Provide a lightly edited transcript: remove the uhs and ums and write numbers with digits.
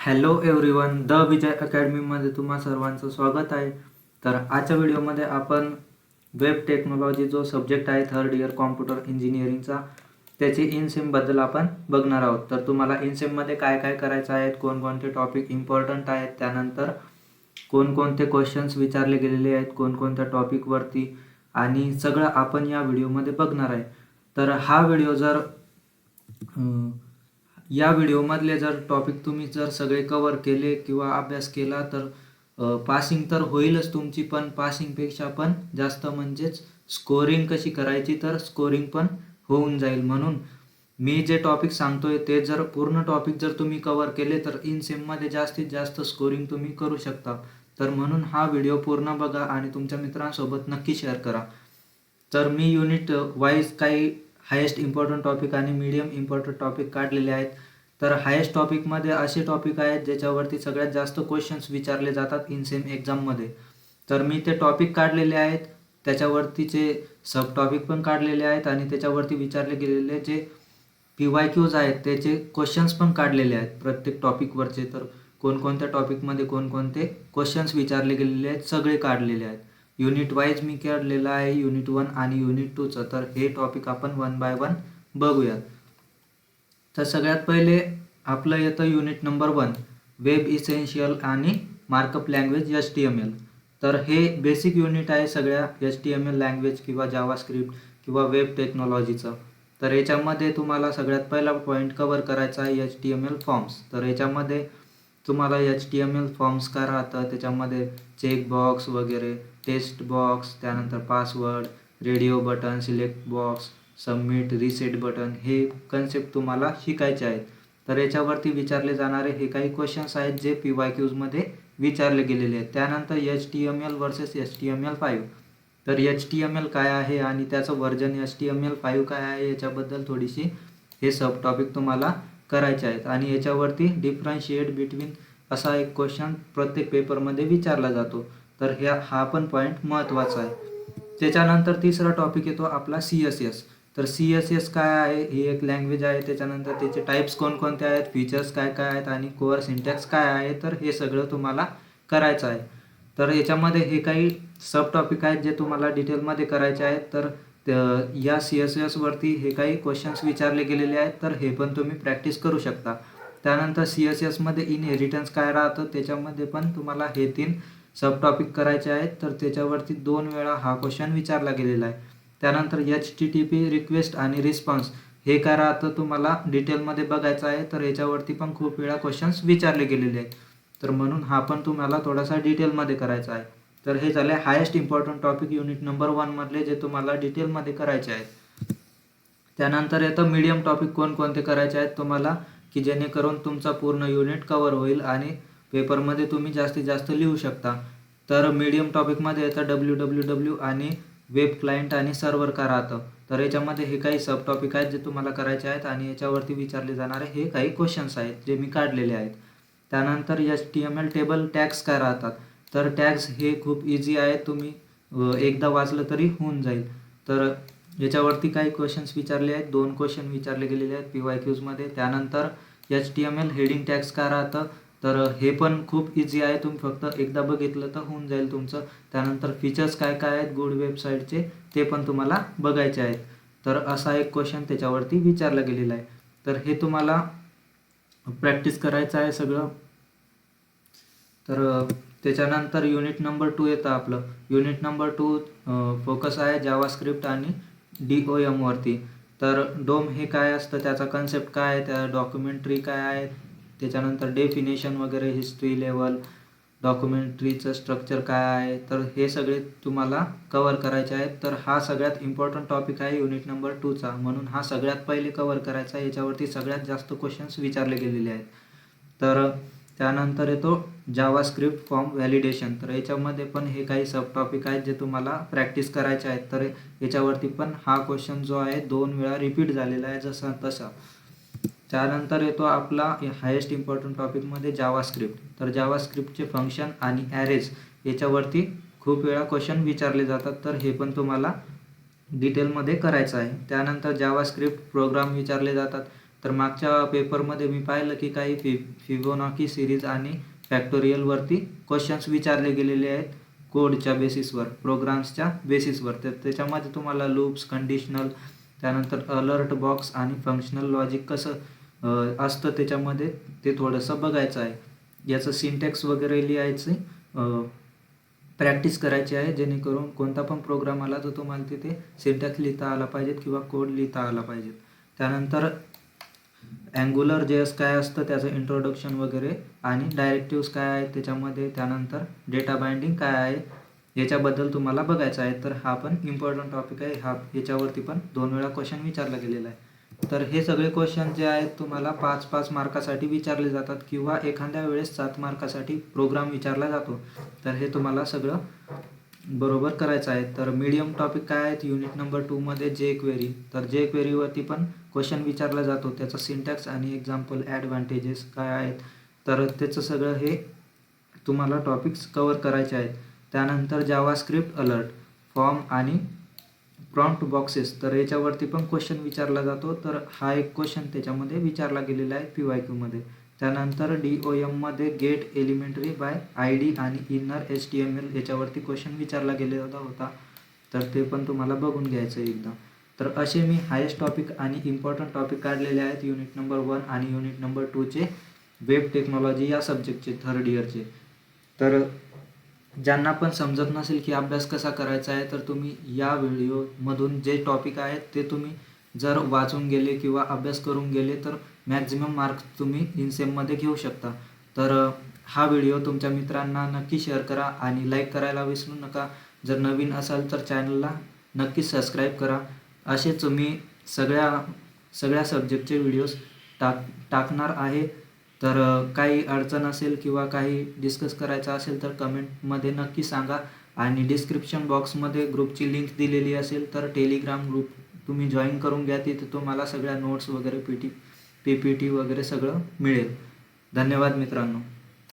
Hello everyone, the विजय अकॅडमीमध्ये तुम्हा सर्वांचं स्वागत आहे. तर आजच्या व्हिडिओमध्ये आपण वेब टेक्नॉलॉजी जो सब्जेक्ट आहे थर्ड इयर कॉम्प्युटर इंजिनिअरिंगचा, त्याची इनसेमबद्दल आपण बघणार आहोत. तर तुम्हाला इनसेममध्ये काय काय करायचं आहे, कोणकोणते टॉपिक इम्पॉर्टंट आहेत, त्यानंतर कोणकोणते क्वेश्चन्स विचारले गेलेले आहेत कोणकोणत्या टॉपिकवरती, आणि सगळं आपण या व्हिडिओमध्ये बघणार आहे. तर हा व्हिडिओ जर या व्हिडिओमधले जर टॉपिक तुम्ही जर सगळे कवर केले किंवा अभ्यास केला तर पासिंग तर होईलच तुमची, पण पासिंगपेक्षा पण जास्त म्हणजेच स्कोरिंग कशी करायची तर स्कोरिंग पण होऊन जाईल. म्हणून मी जे टॉपिक सांगतोय ते जर पूर्ण टॉपिक जर तुम्ही कवर केले तर इन सेममध्ये जास्तीत जास्त स्कोरिंग तुम्ही करू शकता. तर म्हणून हा व्हिडिओ पूर्ण बघा आणि तुमच्या मित्रांसोबत नक्की शेअर करा. तर मी युनिट वाईज काही हायेस्ट इम्पॉर्टंट टॉपिक आणि मीडियम इम्पॉर्टंट टॉपिक काढलेले आहेत. तर हायेस्ट टॉपिकमध्ये असे टॉपिक आहेत ज्याच्यावरती सगळ्यात जास्त क्वेश्चन्स विचारले जातात इनसेम एक्झाममध्ये. तर मी ते टॉपिक काढलेले आहेत, त्याच्यावरतीचे सब टॉपिक पण काढलेले आहेत आणि त्याच्यावरती विचारले गेलेले जे PYQs आहेत त्याचे क्वेश्चन्स पण काढलेले आहेत प्रत्येक टॉपिकवरचे. तर कोणकोणत्या टॉपिकमध्ये कोणकोणते क्वेश्चन्स विचारले गेलेले आहेत सगळे काढलेले आहेत. युनिट वाईज मी काढलेलं आहे, युनिट 1 आणि युनिट 2चं. तर हे टॉपिक आपण 1 बाय 1 बघूयात. तर सगळ्यात पहिले आपलं येतं युनिट नंबर 1, वेब इसेन्शियल आणि मार्कअप लँग्वेज HTML. तर हे बेसिक युनिट आहे सगळ्या HTML लँग्वेज किंवा जावास्क्रिप्ट किंवा वेब टेक्नॉलॉजीचं. तर याच्यामध्ये तुम्हाला सगळ्यात पहिला पॉईंट कवर करायचा आहे HTML फॉर्म्स. तर याच्यामध्ये तुम्हाला HTML फॉर्म्स काय राहतं, त्याच्यामध्ये चेक बॉक्स वगैरे, टेक्स्ट बॉक्स, त्यानंतर password, radio button, select box, submit, reset button, हे कन्सेप्ट तुम्हाला शिकायचे आहेत. तर याच्यावरती विचारले जाणारे हे काही क्वेश्चन्स आहेत जे PYQsमध्ये विचारले गेलेले आहेत. त्यानंतर HTML वर्सेस HTML5. तर HTML काय आहे आणि त्याचं व्हर्जन HTML5 काय आहे याच्याबद्दल थोडीशी हे सब टॉपिक तुम्हाला करायचे आहेत. आणि याच्यावरती डिफरन्शिएट बिटवीन असा एक क्वेश्चन प्रत्येक पेपरमध्ये विचारला जातो. तर हा पण पॉईंट महत्त्वाचा आहे. त्याच्यानंतर तिसरा टॉपिक येतो आपला CSS. तर CSS काय आहे, ही एक लँग्वेज आहे. त्याच्यानंतर त्याचे टाईप्स कोणकोणते आहेत, फीचर्स काय काय आहेत आणि कोअर सिंटॅक्स काय आहे, तर हे सगळं तुम्हाला करायचं आहे. तर याच्यामध्ये हे काही सब टॉपिक आहेत जे तुम्हाला डिटेलमध्ये करायचे आहेत. तर या CSS वरती हे काही क्वेश्चन्स विचारले गेलेले आहेत, तर हे पण तुम्ही प्रॅक्टिस करू शकता. त्यानंतर CSS मध्ये इनहेरिटन्स काय राहतं त्याच्यामध्ये पण तुम्हाला हे 3 सब टॉपिक करायचे आहेत. तर त्याच्यावरती 2 वेळा हा क्वेश्चन विचारला गेलेला आहे. त्यानंतर HTTP रिक्वेस्ट आणि रिस्पॉन्स हे काय राहतं तुम्हाला डिटेलमध्ये बघायचं आहे. तर याच्यावरती पण खूप वेळा क्वेश्चन्स विचारले गेलेले आहेत. तर म्हणून हा पण तुम्हाला थोडासा डिटेलमध्ये करायचा आहे. तर हे झाले highest important topic unit number 1 मधले जे तुम्हाला डिटेलमध्ये करायचे आहेत. त्यानंतर येतं मीडियम टॉपिक कोणकोणते करायचे आहेत तुम्हाला, की जेणेकरून तुमचा पूर्ण युनिट कवर होईल आणि पेपरमध्ये तुम्ही जास्तीत जास्त लिहू शकता. तर मीडियम टॉपिकमध्ये येतं WWW आणि वेब क्लायंट आणि सर्व्हर का राहतं. तर याच्यामध्ये हे काही सब टॉपिक आहेत जे तुम्हाला करायचे आहेत आणि याच्यावरती विचारले जाणारे हे काही क्वेश्चन्स आहेत जे मी काढलेले आहेत. त्यानंतर HTML टेबल टॅग्स काय राहतात. तर टॅग्स हे खूप इझी आहे, तुम्ही एकदा वाचलं तरी होऊन जाईल. तर याच्यावरती काही क्वेश्चन्स विचारले आहेत, 2 क्वेश्चन विचारले गेलेले आहेत PYQsमध्ये. त्यानंतर HTML हेडिंग टॅग्स काय राहतं, तर हे पण खूप इझी आहे, तुम्ही फक्त एकदा बघितलं तर होऊन जाईल तुमचं. त्यानंतर फीचर्स काय काय आहेत गुड वेबसाईटचे ते पण तुम्हाला बघायचे आहेत. तर असा एक क्वेश्चन त्याच्यावरती विचारला गेलेला आहे. तर हे तुम्हाला प्रॅक्टिस करायचं आहे सगळं. तर त्याच्यानंतर युनिट नंबर 2 येतं आपलं. युनिट नंबर 2 फोकस आहे जावास्क्रिप्ट आणि DOM वरती. तर डोम हे काय असतं, त्याचा कन्सेप्ट काय आहे, त्या डॉक्युमेंटरी काय आहे, त्याच्यानंतर डेफिनेशन वगैरे, हिस्ट्री लेवल, डॉक्युमेंटरीचं स्ट्रक्चर काय आहे, तर हे सगळे तुम्हाला कवर करायचे आहेत. तर हा सगळ्यात इम्पॉर्टंट टॉपिक आहे युनिट नंबर 2चा, म्हणून हा सगळ्यात पहिले कवर करायचा आहे. याच्यावरती सगळ्यात जास्त क्वेश्चन्स विचारले गेलेले आहेत. तर त्यानंतर येतो जावास्क्रिप्ट फॉर्म व्हॅलिडेशन. तर याच्यामध्ये पण हे काही सब टॉपिक आहेत जे तुम्हाला प्रॅक्टिस करायचे आहेत. तर याच्यावरती पण हा क्वेश्चन जो आहे 2 वेळा रिपीट झालेला आहे जसा तसा. त्यानंतर येतो आपला हायेस्ट इम्पॉर्टंट टॉपिकमध्ये जावास्क्रिप्ट. तर जावास्क्रिप्टचे फंक्शन आणि ॲरेज याच्यावरती खूप वेळा क्वेश्चन विचारले जातात. तर हे पण तुम्हाला डिटेलमध्ये करायचं आहे. त्यानंतर जावास्क्रिप्ट प्रोग्राम विचारले जातात. तर मागच्या पेपरमध्ये मी पाहिलं की काही फिबोनाची सिरीज आणि फॅक्टोरियलवरती क्वेश्चन्स विचारले गेलेले आहेत कोडच्या बेसिसवर, प्रोग्राम्सच्या बेसिसवर. तर त्याच्यामध्ये तुम्हाला लूप्स, कंडिशनल, त्यानंतर अलर्ट बॉक्स आणि फंक्शनल लॉजिक कसं असतं त्याच्यामध्ये ते थोडंसं बघायचं आहे. याचं सिंटॅक्स वगैरे लिहायचं प्रॅक्टिस करायची आहे, जेणेकरून कोणता पण प्रोग्राम आला तर तुम्हाला तिथे सिंटॅक्स लिहिता आला पाहिजेत किंवा कोड लिहिता आला पाहिजेत. त्यानंतर अँग्युलर JS काय असतं त्याचं इंट्रोडक्शन वगैरे आणि डायरेक्टिव्स काय आहेत त्याच्यामध्ये, त्यानंतर डेटा बाइंडिंग काय आहे याच्याबद्दल तुम्हाला बघायचं आहे. तर हा पण इम्पॉर्टंट टॉपिक आहे. याच्यावरती पण 2 वेळा क्वेश्चन विचारला गेलेला आहे. तर हे सगळे क्वेश्चन जे आहेत तुम्हाला 5-5 मार्कासाठी विचारले जातात किंवा एखाद्या वेळेस 7 मार्कासाठी प्रोग्राम विचारला जातो. तर हे तुम्हाला सगळं बरोबर करायचं आहे. तर मीडियम टॉपिक काय आहेत युनिट नंबर 2 मध्ये jQuery. तर jQueryवरती पण क्वेश्चन विचारला जातो, त्याचा सिंटॅक्स आणि एक्झाम्पल, ॲडव्हान्टेजेस काय आहेत, तर त्याचं सगळं हे तुम्हाला टॉपिक्स कवर करायचे आहेत. त्यानंतर जावास्क्रिप्ट, अलर्ट, फॉर्म आणि प्रॉम्प्ट बॉक्सेस, तर याच्यावरती पण क्वेश्चन विचारला जातो. तर हा एक क्वेश्चन त्याच्यामध्ये विचारला गेलेला आहे PYQ मध्ये. त्यानंतर DOM मध्ये गेट एलिमेंटरी बाय ID आणि इनर HTML याच्यावरती क्वेश्चन विचारला गेलेला होता. तर ते पण तुम्हाला बघून घ्यायचं आहे एकदा. तर असे मी हायेस्ट टॉपिक आणि इम्पॉर्टंट टॉपिक काढलेले आहेत युनिट नंबर 1 आणि युनिट नंबर 2चे वेब टेक्नॉलॉजी या सब्जेक्टचे 3rd इयरचे. तर ज्यांना पण समजत नसेल की अभ्यास कसा करायचा आहे, तर तुम्ही या व्हिडिओमधून जे टॉपिक आहेत ते तुम्ही जर वाचून गेले किंवा अभ्यास करून गेले तर मॅक्झिमम मार्क्स तुम्ही इनसेममध्ये घेऊ शकता. तर हा व्हिडिओ तुमच्या मित्रांना नक्की शेअर करा आणि लाईक करायला विसरू नका. जर नवीन असाल तर चॅनलला नक्की सबस्क्राईब करा. असेच मी सगळ्या सब्जेक्टचे व्हिडिओज टाकणार आहे. तर काही अडचण असेल किंवा काही डिस्कस करायचं असेल तर कमेंटमध्ये नक्की सांगा आणि डिस्क्रिप्शन बॉक्समध्ये ग्रुपची लिंक दिलेली असेल तर टेलिग्राम ग्रुप तुम्ही जॉईन करून घ्या. तिथे तुम्हाला सगळ्या नोट्स वगैरे PPT वगैरे सगळं मिळेल. धन्यवाद मित्रांनो.